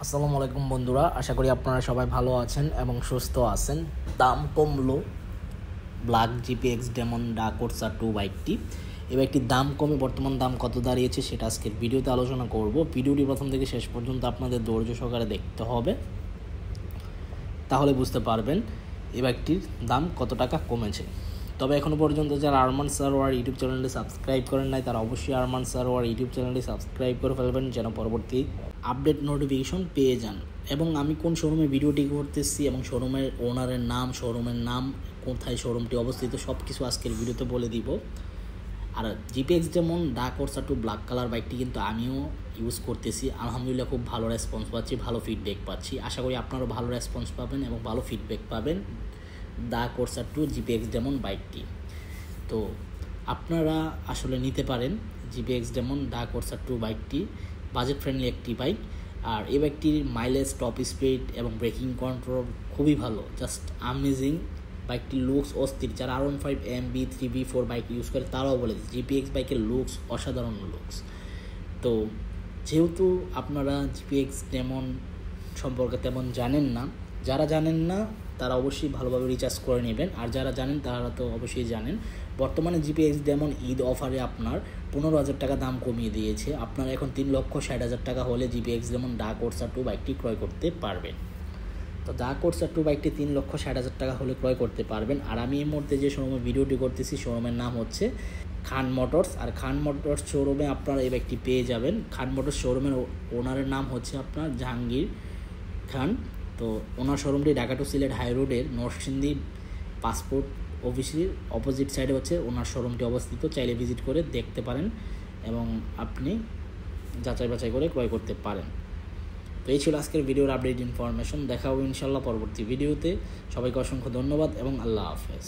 আসসালামু আলাইকুম বন্ধুরা, আশা করি আপনারা সবাই ভালো আছেন এবং সুস্থ আছেন। দাম কমলো ব্ল্যাক জিপিএক্স ডেমন ডার্ক ওরসা 2 বাইকটি। এই বাইকটির দাম কমে বর্তমান দাম কত দাঁড়িয়েছে সেটা আজকের ভিডিওতে আলোচনা করব। ভিডিওটি প্রথম থেকে শেষ পর্যন্ত আপনাদের ধৈর্য সহকারে দেখতে হবে, তাহলে বুঝতে পারবেন এই বাইকটির দাম কত টাকা কমেছে। তবে এখনও পর্যন্ত যারা আরমান সারোয়ার ইউটিউব চ্যানেলটি সাবস্ক্রাইব করেন নাই তারা অবশ্যই আরমান সারোয়ার ইউটিউব চ্যানেলটি সাবস্ক্রাইব করে ফেলবেন, যেন পরবর্তী আপডেট নোটিফিকেশন পেয়ে যান। এবং আমি কোন শোরুমে ভিডিওটি করতেছি এবং শোরুমের ওনারের নাম, শোরুমের নাম, কোথায় শোরুমটি অবস্থিত, সব কিছু আজকের ভিডিওতে বলে দিব। আর জিপিএক্স যেমন ডার্ক ওরসা 2 ব্ল্যাক কালার বাইকটি কিন্তু আমিও ইউজ করতেছি, আলহামদুলিল্লাহ খুব ভালো রেসপন্স পাচ্ছি, ভালো ফিডব্যাক পাচ্ছি। আশা করি আপনারাও ভালো রেসপন্স পাবেন এবং ভালো ফিডব্যাক পাবেন ডার্ক ওরসা 2 জিপিএক্স ডেমন বাইকটি। তো আপনারা আসলে নিতে পারেন জিপিএক্স ডেমন ডার্ক ওরসা 2 বাইকটি, বাজেট ফ্রেন্ডলি একটি বাইক। আর এই বাইকটির মাইলেজ, টপ স্পিড এবং ব্রেকিং কন্ট্রোল খুবই ভালো, জাস্ট আমেজিং। বাইকটির লুকস অস্থির। যারা R15 MB 3B4 bike use করে তারাও বলে জিপিএক্স বাইকের লুকস অসাধারণ লুকস। তো যেহেতু আপনারা জিপিএক্স ডেমন সম্পর্কে তেমন জানেন না, যারা জানেন না তারা অবশ্যই ভালোভাবে রিচার্জ করে নেবেন, আর যারা জানেন তারা তো অবশ্যই জানেন বর্তমানে জিপিএক্স ডেমন ঈদ অফারে আপনার 15,000 টাকা দাম কমিয়ে দিয়েছে। আপনারা এখন 3,60,000 টাকা হলে জিপিএক্স ডেমন ডার্ক ওরসা 2 বাইকটি ক্রয় করতে পারবেন। তো ডার্ক ওরসা 2 বাইকটি 3,60,000 টাকা হলে ক্রয় করতে পারবেন। আর আমি এই মুহূর্তে যে শোরুমে ভিডিওটি করতেছি শোরুমের নাম হচ্ছে খান মোটরস। আর খান মোটরস শোরুমে আপনারা এই বাইকটি পেয়ে যাবেন। খান মোটরস শোরুমের ওনারের নাম হচ্ছে আপনার জাহাঙ্গীর খান। তো ওনার শোরুমটি ঢাকা টু সিলেট হাই রোডের নরসিংদী পাসপোর্ট অফিসের অপোজিট সাইডে হচ্ছে ওনার শোরুমটি অবস্থিত। চাইলে ভিজিট করে দেখতে পারেন এবং আপনি যাচাই বাছাই করে ক্রয় করতে পারেন। তো এই ছিল আজকের ভিডিওর আপডেট ইনফরমেশন। দেখা হবে ইনশাল্লাহ পরবর্তী ভিডিওতে। সবাইকে অসংখ্য ধন্যবাদ এবং আল্লাহ হাফেজ।